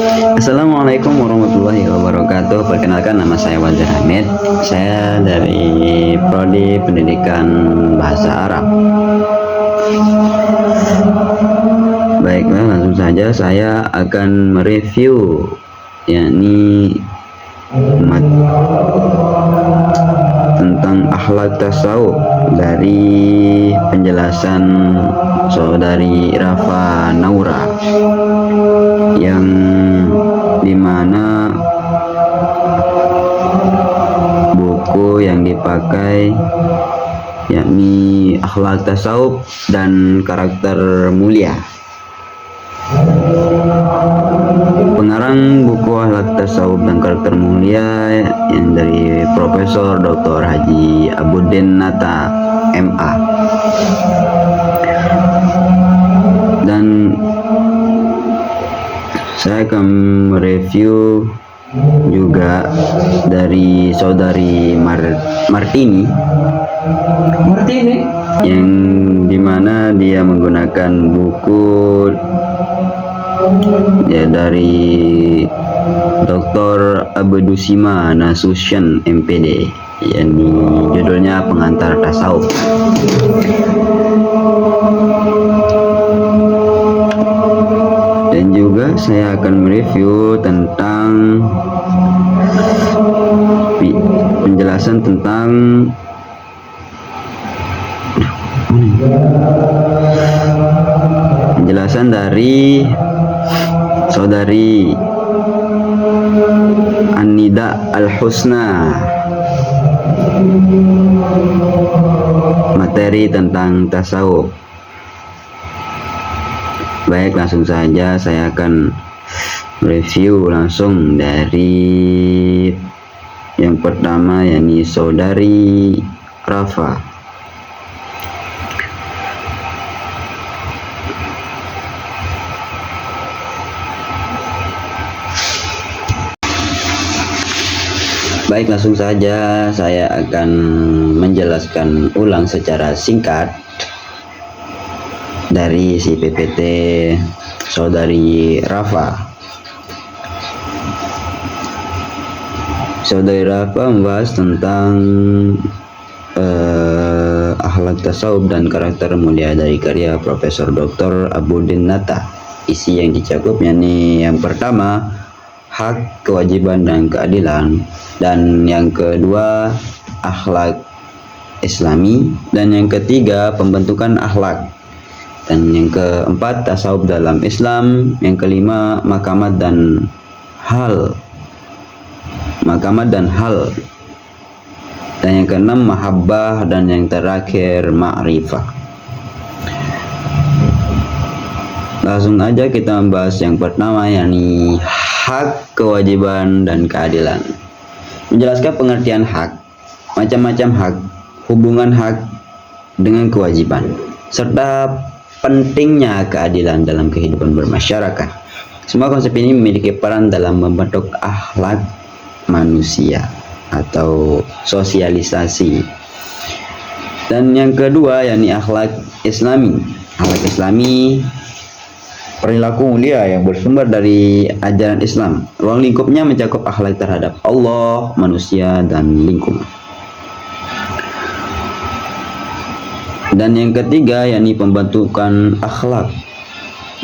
Assalamualaikum warahmatullahi wabarakatuh. Perkenalkan, nama saya Wazir Hamid. Saya dari Prodi Pendidikan Bahasa Arab. Baiklah, langsung saja saya akan mereview yakni tentang akhlak tasawuf dari penjelasan saudari Rafa Naura, yang dimana buku yang dipakai yakni Akhlak Tasawuf dan Karakter Mulia. Pengarang buku Akhlak Tasawuf dan Karakter Mulia yang dari Profesor Dr. Haji Abudin Nata MA. Dan saya akan mereview juga dari saudari Martini yang dimana dia menggunakan buku ya dari Dr. Abdusima Nasution MPD, yang judulnya Pengantar Tasawuf. Dan juga saya akan mereview tentang penjelasan tentang penjelasan dari saudari Anida Al-Husna, materi tentang tasawuf. Baik, langsung saja saya akan review langsung dari yang pertama, yakni saudari Rafa. Baik, langsung saja saya akan menjelaskan ulang secara singkat dari si PPT saudari Rafa. Saudari Rafa membahas tentang akhlak tasawuf dan karakter mulia dari karya Profesor Dr. Abudin Nata. Isi yang dicakup yakni yang pertama, hak, kewajiban, dan keadilan, dan yang kedua, akhlak Islami, dan yang ketiga, pembentukan akhlak, dan yang keempat, tasawuf dalam Islam, yang kelima, makamat dan hal, dan yang keenam, mahabbah, dan yang terakhir, ma'rifah. Langsung aja kita membahas yang pertama, yakni hak, kewajiban, dan keadilan. Menjelaskan pengertian hak, macam-macam hak, hubungan hak dengan kewajiban, serta pentingnya keadilan dalam kehidupan bermasyarakat. Semua konsep ini memiliki peran dalam membentuk akhlak manusia atau sosialisasi. Dan yang kedua, yakni akhlak Islami. Akhlak Islami, perilaku mulia yang bersumber dari ajaran Islam. Ruang lingkupnya mencakup akhlak terhadap Allah, manusia, dan lingkungan. Dan yang ketiga, yakni pembentukan akhlak.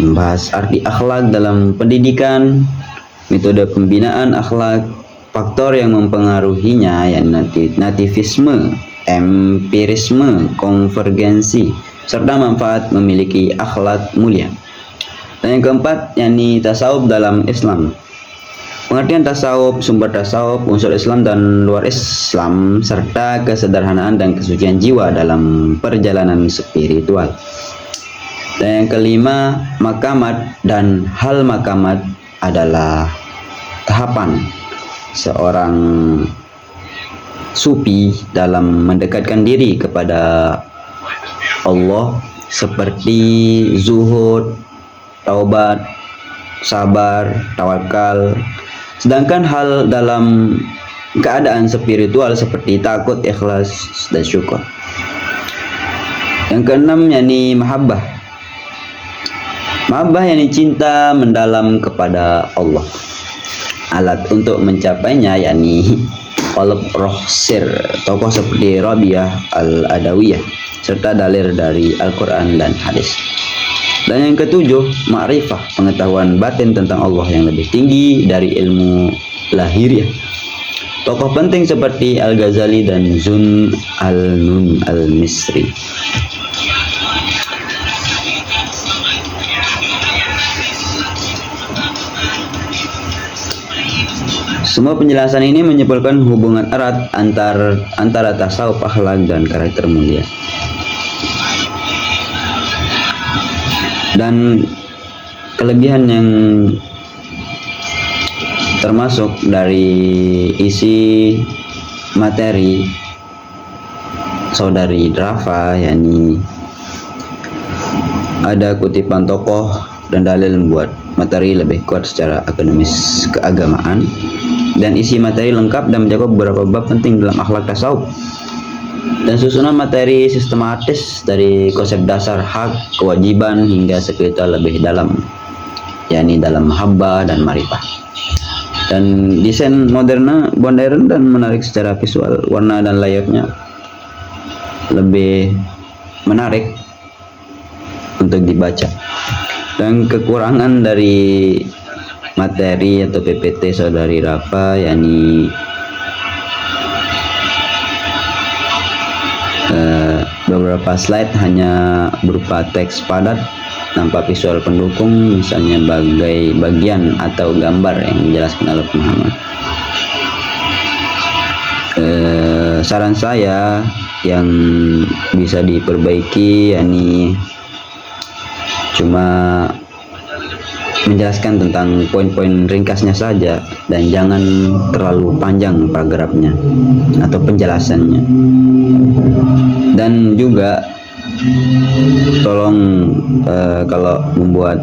Membahas arti akhlak dalam pendidikan, metode pembinaan akhlak, faktor yang mempengaruhinya, yakni nativisme, empirisme, konvergensi, serta manfaat memiliki akhlak mulia. Dan yang keempat, yakni tasawuf dalam Islam. Pengertian tasawuf, sumber tasawuf, unsur Islam dan luar Islam, serta kesederhanaan dan kesucian jiwa dalam perjalanan spiritual. Dan yang kelima, makamat dan hal makamat adalah tahapan seorang sufi dalam mendekatkan diri kepada Allah, seperti zuhud, taubat, sabar, tawakal. Sedangkan hal dalam keadaan spiritual seperti takut, ikhlas, dan syukur. Yang keenam, yakni mahabbah. Mahabbah yakni cinta mendalam kepada Allah. Alat untuk mencapainya yakni qalb roh sir, tokoh seperti Rabi'ah al-Adawiyah, serta dalil dari Al-Quran dan hadis. Dan yang ketujuh, ma'rifah, pengetahuan batin tentang Allah yang lebih tinggi dari ilmu lahiriah. Tokoh penting seperti Al-Ghazali dan Zun al-Nun al-Misri. Semua penjelasan ini menyimpulkan hubungan erat antara tasawuf, akhlak, dan karakter mulia. Dan kelebihan yang termasuk dari isi materi saudari Rafa, yakni ada kutipan tokoh dan dalil membuat materi lebih kuat secara akademis keagamaan, dan isi materi lengkap dan mencakup beberapa bab penting dalam akhlak tasawuf, dan susunan materi sistematis dari konsep dasar hak, kewajiban hingga spiritual lebih dalam, yakni dalam mahabbah dan marifah. Dan desain modern dan menarik secara visual, warna dan layoutnya lebih menarik untuk dibaca. Dan kekurangan dari materi atau PPT saudari Rafa yakni beberapa slide hanya berupa teks padat tanpa visual pendukung, misalnya bagian atau gambar yang dijelaskan oleh pemahaman. Saran saya yang bisa diperbaiki yakni cuma menjelaskan tentang poin-poin ringkasnya saja, dan jangan terlalu panjang paragrafnya atau penjelasannya. Dan juga tolong kalau membuat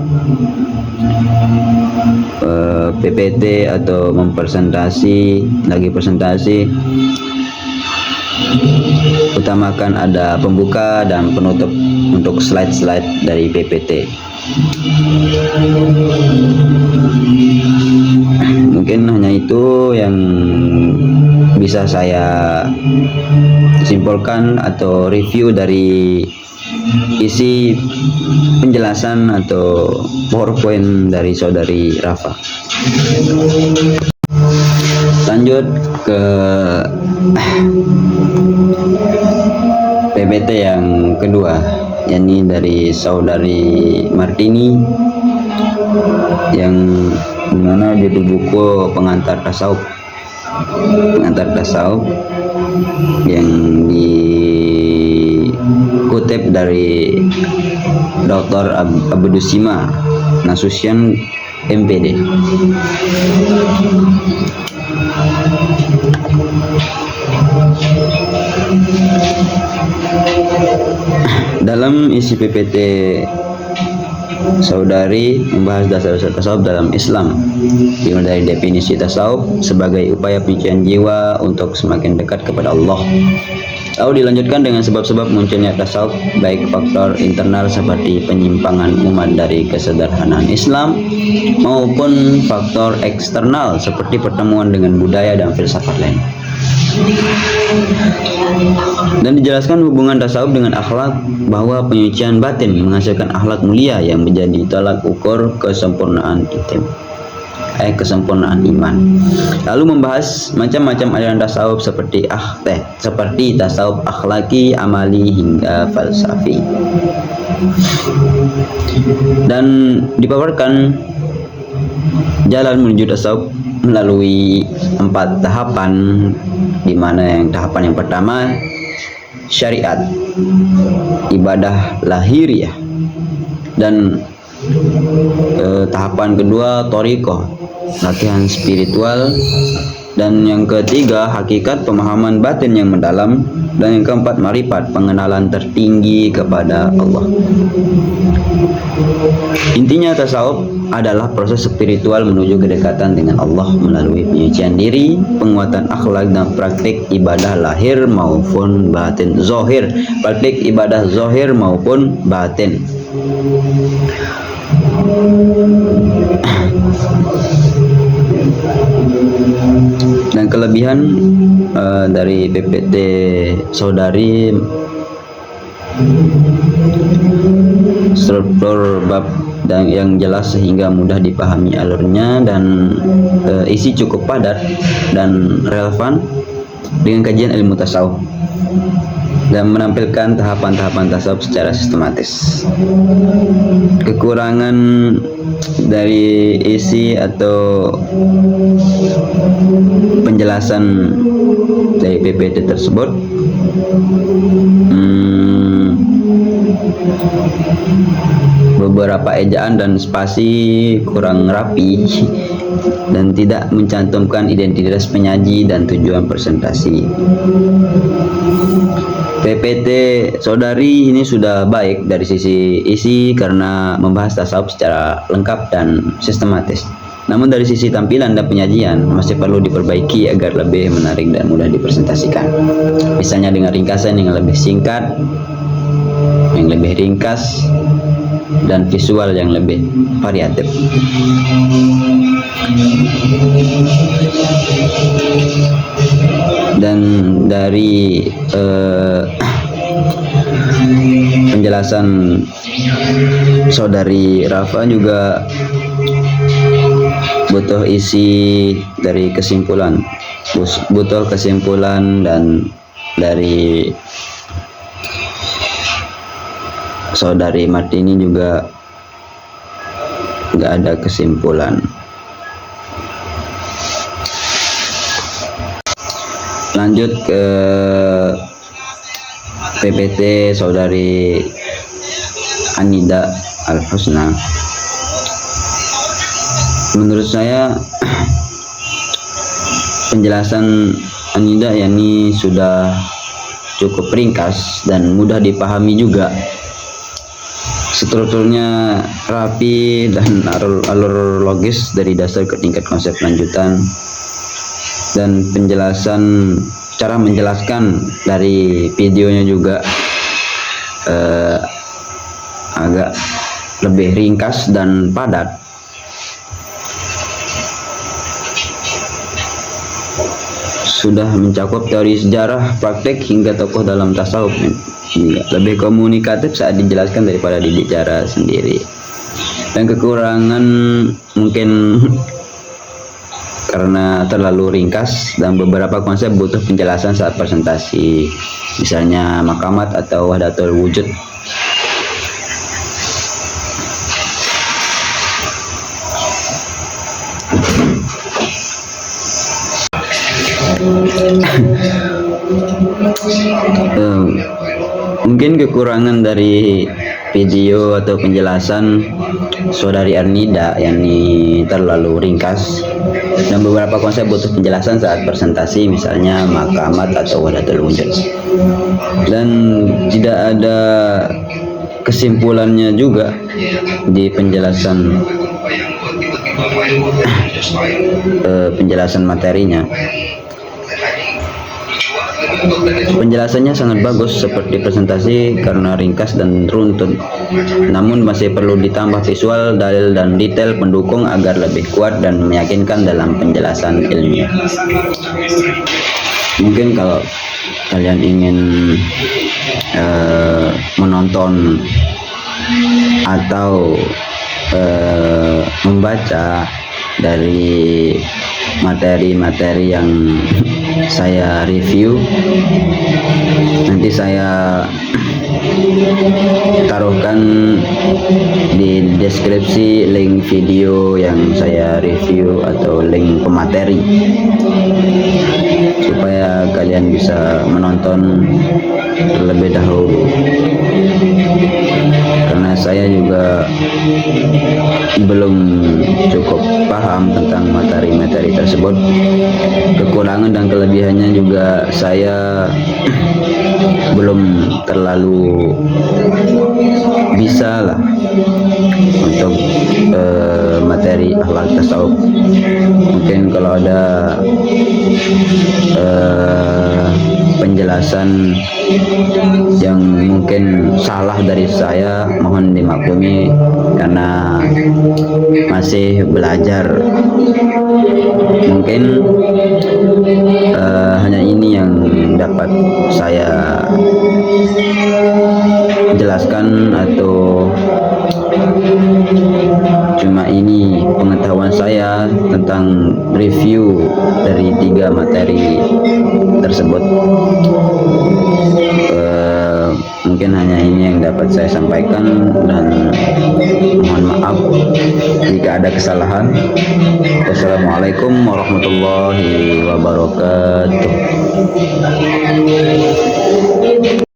PPT atau presentasi, utamakan ada pembuka dan penutup untuk slide-slide dari PPT. Mungkin hanya itu yang bisa saya simpulkan atau review dari isi penjelasan atau PowerPoint dari saudari Rafa. Lanjut ke PPT yang kedua, yakni dari saudari Martini, yang dimana judul buku pengantar tasawuf yang dikutip dari Dr. Abdusima Nasution MPD. Dalam isi PPT saudari membahas dasar-dasar tasawuf dalam Islam, dimulai dari definisi tasawuf sebagai upaya penyucian jiwa untuk semakin dekat kepada Allah. Lalu dilanjutkan dengan sebab-sebab munculnya tasawuf, baik faktor internal seperti penyimpangan umat dari kesederhanaan Islam maupun faktor eksternal seperti pertemuan dengan budaya dan filsafat lain. Dan dijelaskan hubungan tasawuf dengan akhlak, bahwa penyucian batin menghasilkan akhlak mulia yang menjadi tolak ukur kesempurnaan kesempurnaan iman. Lalu membahas macam-macam aliran tasawuf seperti tasawuf akhlaki, amali hingga falsafi. Dan dipaparkan jalan menuju tasawuf melalui 4 tahapan, di mana yang tahapan yang pertama syariat, ibadah lahiriah, dan tahapan kedua thariqah, latihan spiritual, dan yang ketiga hakikat, pemahaman batin yang mendalam, dan yang keempat marifat, pengenalan tertinggi kepada Allah. Intinya tasawuf adalah proses spiritual menuju kedekatan dengan Allah melalui penyucian diri, penguatan akhlak, dan praktik ibadah lahir maupun batin, praktik ibadah zahir maupun batin. Dan kelebihan dari PPT Saudari, struktur bab dan yang jelas sehingga mudah dipahami alurnya, dan isi cukup padat dan relevan dengan kajian ilmu tasawuf, dan menampilkan tahapan-tahapan tasawuf secara sistematis. Kekurangan dari isi atau penjelasan dari PPT tersebut, beberapa ejaan dan spasi kurang rapi dan tidak mencantumkan identitas penyaji dan tujuan presentasi. PPT Saudari ini sudah baik dari sisi isi karena membahas tasawuf secara lengkap dan sistematis. Namun dari sisi tampilan dan penyajian masih perlu diperbaiki agar lebih menarik dan mudah dipresentasikan. Misalnya dengan ringkasan yang lebih singkat, yang lebih ringkas, dan visual yang lebih variatif. Dan dari penjelasan Saudari Rafa juga butuh isi dari kesimpulan, butuh kesimpulan, dan dari Saudari Martini juga nggak ada kesimpulan. Lanjut ke PPT Saudari Anida Al-Husna. Menurut saya penjelasan Anida yakni sudah cukup ringkas dan mudah dipahami juga. Strukturnya rapi dan alur logis dari dasar ke tingkat konsep lanjutan, dan penjelasan cara menjelaskan dari videonya juga agak lebih ringkas dan padat. Sudah mencakup teori sejarah, praktek hingga tokoh dalam tasawuf. Lebih komunikatif saat dijelaskan daripada dibicara sendiri. Dan kekurangan mungkin karena terlalu ringkas dan beberapa konsep butuh penjelasan saat presentasi, misalnya makamat atau wahdatul wujud. Mungkin kekurangan dari video atau penjelasan Saudari Arnida yakni terlalu ringkas, dan beberapa konsep butuh penjelasan saat presentasi, misalnya makamat atau wahdatul wujud. Dan tidak ada kesimpulannya juga di penjelasan penjelasan materinya. Penjelasannya sangat bagus seperti presentasi karena ringkas dan runtut, namun masih perlu ditambah visual, dalil, dan detail pendukung agar lebih kuat dan meyakinkan dalam penjelasan ilmiah. Mungkin kalau kalian ingin menonton atau membaca dari materi-materi yang saya review, nanti saya taruhkan di deskripsi link video yang saya review atau link pemateri, supaya kalian bisa menonton terlebih dahulu, karena saya juga belum cukup paham tentang materi-materi tersebut. Kekurangan dan kelebihannya juga saya belum terlalu bisa lah untuk materi akhlak tasawuf. Mungkin kalau ada penjelasan yang mungkin salah dari saya, mohon dimaklumi karena masih belajar. Mungkin hanya ini yang dapat saya jelaskan, atau cuma ini pengetahuan saya tentang review dari 3 materi tersebut. Mungkin hanya ini yang dapat saya sampaikan, dan mohon maaf jika ada kesalahan. Wassalamualaikum warahmatullahi wabarakatuh.